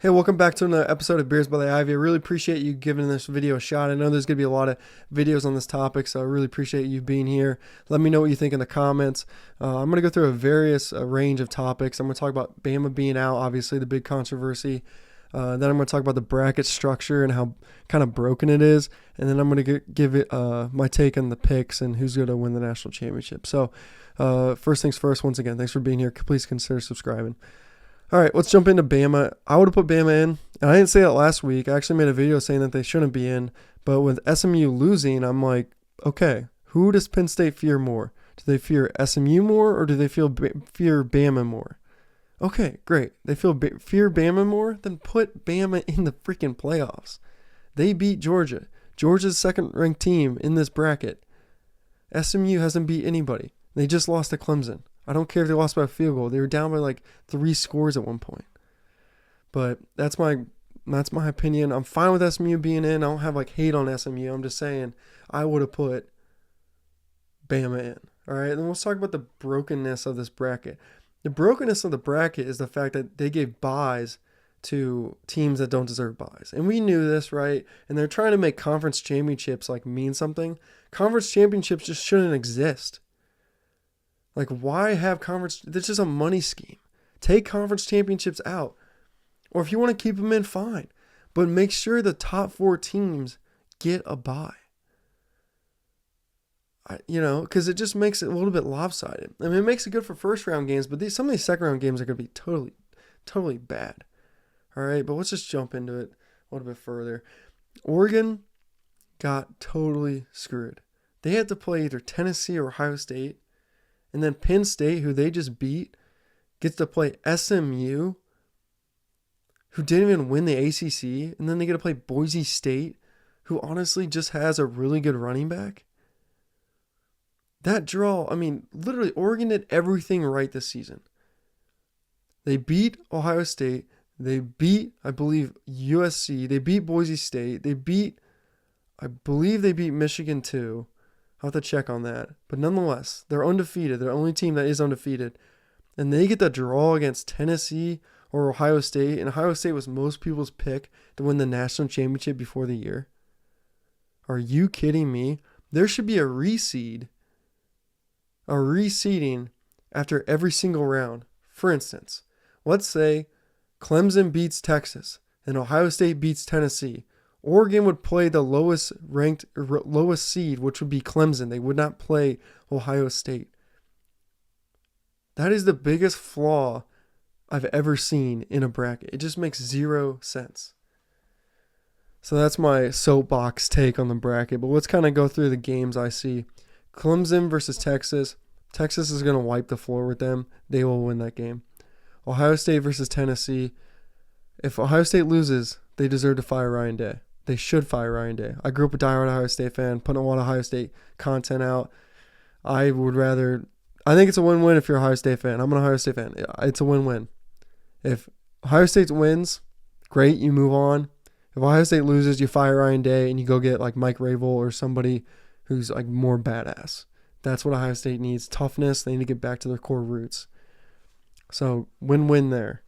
Hey, welcome back to another episode of Beers by the Ivy. I really appreciate you giving this video a shot. I know there's going to be a lot of videos on this topic, so I really appreciate you being here. Let me know what you think in the comments. I'm going to go through a various range of topics. I'm going to talk about Bama being out, obviously the big controversy. Then I'm going to talk about the bracket structure and how kind of broken it is. And then I'm going to give it my take on the picks and who's going to win the national championship. So first things first, once again, thanks for being here. Please consider subscribing. All right, let's jump into Bama. I would have put Bama in, and I didn't say it last week. I actually made a video saying that they shouldn't be in, but with SMU losing, I'm like, okay, who does Penn State fear more? Do they fear SMU more, or do they fear Bama more? Okay, great. They fear Bama more? Then put Bama in the freaking playoffs. They beat Georgia. Georgia's second-ranked team in this bracket. SMU hasn't beat anybody. They just lost to Clemson. I don't care if they lost by a field goal. They were down by like 3 scores at one point. But that's my opinion. I'm fine with SMU being in. I don't have like hate on SMU. I'm just saying I would have put Bama in. All right, and then let's talk about the brokenness of this bracket. The brokenness of the bracket is the fact that they gave buys to teams that don't deserve buys. And we knew this, right? And they're trying to make conference championships like mean something. Conference championships just shouldn't exist. Like, why have conference? This is a money scheme. Take conference championships out. Or if you want to keep them in, fine. But make sure the top 4 teams get a bye. Because it just makes it a little bit lopsided. I mean, it makes it good for first round games, but some of these second round games are going to be totally, totally bad. All right, but let's just jump into it a little bit further. Oregon got totally screwed. They had to play either Tennessee or Ohio State. And then Penn State, who they just beat, gets to play SMU, who didn't even win the ACC. And then they get to play Boise State, who honestly just has a really good running back. That draw, I mean, literally, Oregon did everything right this season. They beat Ohio State. They beat, I believe, USC. They beat Boise State. I believe they beat Michigan too. I'll have to check on that. But nonetheless, they're undefeated. They're the only team that is undefeated. And they get the draw against Tennessee or Ohio State. And Ohio State was most people's pick to win the national championship before the year. Are you kidding me? There should be a reseeding after every single round. For instance, let's say Clemson beats Texas and Ohio State beats Tennessee. Oregon would play the lowest seed, which would be Clemson. They would not play Ohio State. That is the biggest flaw I've ever seen in a bracket. It just makes 0 sense. So that's my soapbox take on the bracket. But let's kind of go through the games I see. Clemson versus Texas. Texas is going to wipe the floor with them. They will win that game. Ohio State versus Tennessee. If Ohio State loses, they deserve to fire Ryan Day. They should fire Ryan Day. I grew up a diehard Ohio State fan, putting a lot of Ohio State content out. I think it's a win-win if you're a Ohio State fan. I'm an Ohio State fan. It's a win-win. If Ohio State wins, great, you move on. If Ohio State loses, you fire Ryan Day and you go get like Mike Rabel or somebody who's like more badass. That's what Ohio State needs. Toughness. They need to get back to their core roots. So win-win there.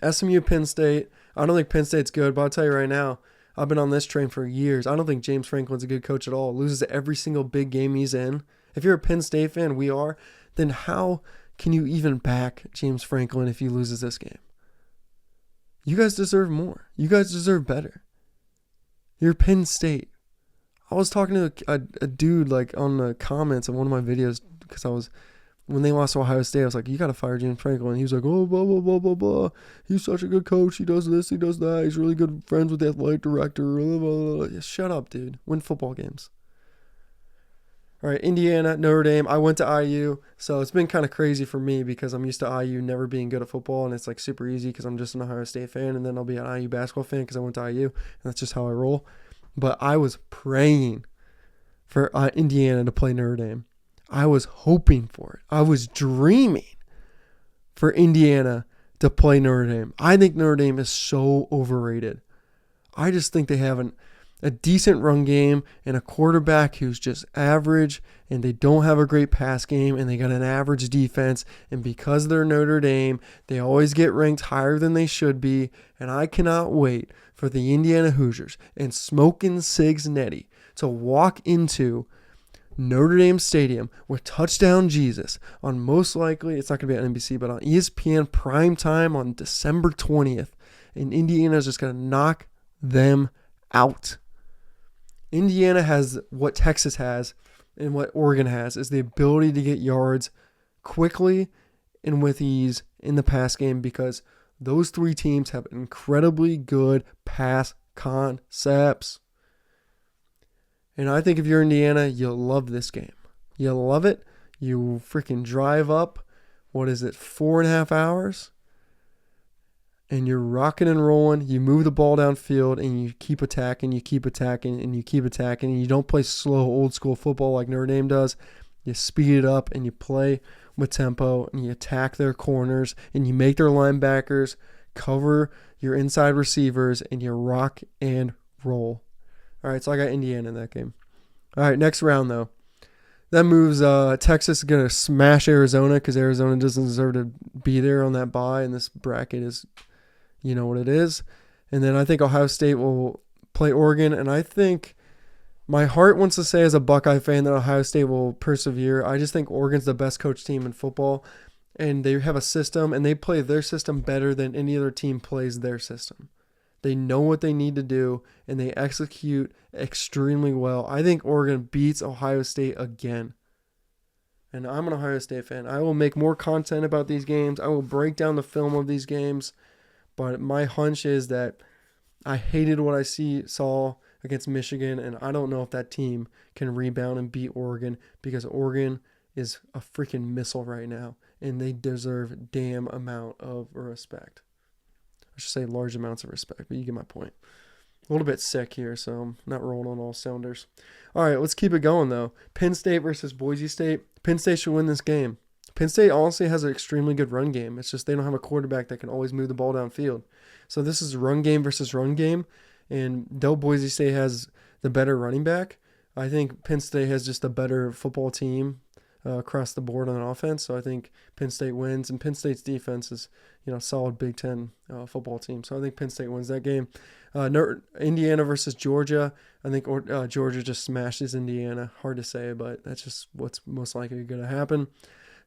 SMU, Penn State. I don't think Penn State's good, but I'll tell you right now, I've been on this train for years. I don't think James Franklin's a good coach at all. Loses every single big game he's in. If you're a Penn State fan, we are, then how can you even back James Franklin if he loses this game? You guys deserve more. You guys deserve better. You're Penn State. I was talking to a dude like on the comments of one of my videos because when they lost to Ohio State, I was like, you got to fire James Franklin. He was like, oh, blah, blah, blah, blah, blah. He's such a good coach. He does this, he does that. He's really good friends with the athletic director. Blah, blah, blah. Shut up, dude. Win football games. All right, Indiana, Notre Dame. I went to IU, so it's been kind of crazy for me because I'm used to IU never being good at football, and it's like super easy because I'm just an Ohio State fan, and then I'll be an IU basketball fan because I went to IU, and that's just how I roll. But I was praying for Indiana to play Notre Dame. I was hoping for it. I was dreaming for Indiana to play Notre Dame. I think Notre Dame is so overrated. I just think they haven't. a decent run game and a quarterback who's just average, and they don't have a great pass game, and they got an average defense. And because they're Notre Dame, they always get ranked higher than they should be. And I cannot wait for the Indiana Hoosiers and Smokin' Sigs Nettie to walk into Notre Dame Stadium with Touchdown Jesus on, most likely, it's not going to be on NBC, but on ESPN primetime on December 20th. And Indiana's just going to knock them out. Indiana has what Texas has and what Oregon has, is the ability to get yards quickly and with ease in the pass game, because those three teams have incredibly good pass concepts. And I think if you're Indiana, you'll love this game. You'll love it. You freaking drive up, 4.5 hours? And you're rocking and rolling. You move the ball downfield, and you keep attacking, and you don't play slow old school football like Notre Dame does. You speed it up, and you play with tempo, and you attack their corners, and you make their linebackers cover your inside receivers, and you rock and roll. All right, so I got Indiana in that game. All right, next round, though. That moves Texas is going to smash Arizona, because Arizona doesn't deserve to be there on that bye, and this bracket is, you know what it is. And then I think Ohio State will play Oregon, and I think my heart wants to say as a Buckeye fan that Ohio State will persevere. I just think Oregon's the best coach team in football, and they have a system, and they play their system better than any other team plays their system. They know what they need to do, and they execute extremely well. I think Oregon beats Ohio State again. And I'm an Ohio State fan. I will make more content about these games. I will break down the film of these games. But my hunch is that I hated what I saw against Michigan, and I don't know if that team can rebound and beat Oregon, because Oregon is a freaking missile right now, and they deserve a damn amount of respect. I should say large amounts of respect, but you get my point. A little bit sick here, so I'm not rolling on all cylinders. All right, let's keep it going, though. Penn State versus Boise State. Penn State should win this game. Penn State honestly has an extremely good run game. It's just they don't have a quarterback that can always move the ball downfield. So this is run game versus run game. And though Boise State has the better running back, I think Penn State has just a better football team across the board on offense. So I think Penn State wins. And Penn State's defense is, solid Big Ten football team. So I think Penn State wins that game. Indiana versus Georgia. I think Georgia just smashes Indiana. Hard to say, but that's just what's most likely going to happen.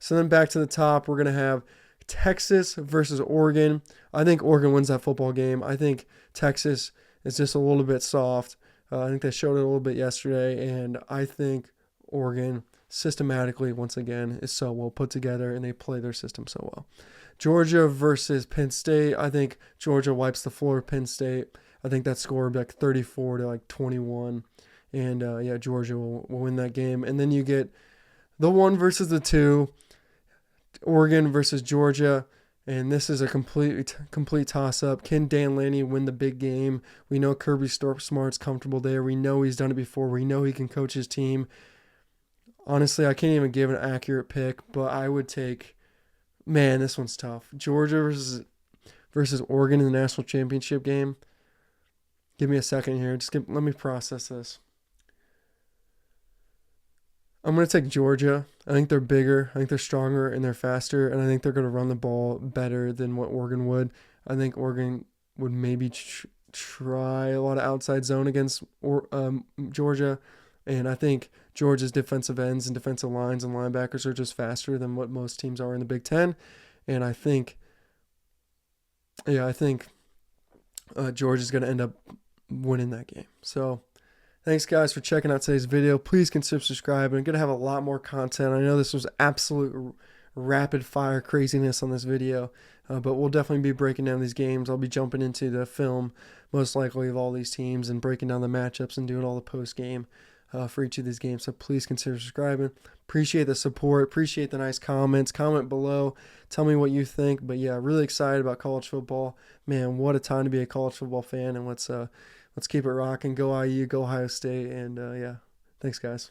So then back to the top, we're going to have Texas versus Oregon. I think Oregon wins that football game. I think Texas is just a little bit soft. I think they showed it a little bit yesterday, and I think Oregon systematically, once again, is so well put together, and they play their system so well. Georgia versus Penn State. I think Georgia wipes the floor of Penn State. I think that score will be like 34 to like 21. And, Georgia will win that game. And then you get the 1 versus the 2. Oregon versus Georgia, and this is a complete toss-up. Can Dan Lanning win the big game? We know Kirby Smart's comfortable there. We know he's done it before. We know he can coach his team. Honestly, I can't even give an accurate pick, but I would take, man, this one's tough. Georgia versus Oregon in the national championship game. Give me a second here. Let me process this. I'm going to take Georgia. I think they're bigger. I think they're stronger, and they're faster, and I think they're going to run the ball better than what Oregon would. I think Oregon would maybe try a lot of outside zone against Georgia, and I think Georgia's defensive ends and defensive lines and linebackers are just faster than what most teams are in the Big Ten, and I think Georgia's going to end up winning that game. So thanks, guys, for checking out today's video. Please consider subscribing. I'm going to have a lot more content. I know this was absolute rapid-fire craziness on this video, but we'll definitely be breaking down these games. I'll be jumping into the film, most likely, of all these teams and breaking down the matchups and doing all the post-game for each of these games. So please consider subscribing. Appreciate the support. Appreciate the nice comments. Comment below. Tell me what you think. But, yeah, really excited about college football. Man, what a time to be a college football fan, and let's keep it rocking. Go IU, go Ohio State, and thanks, guys.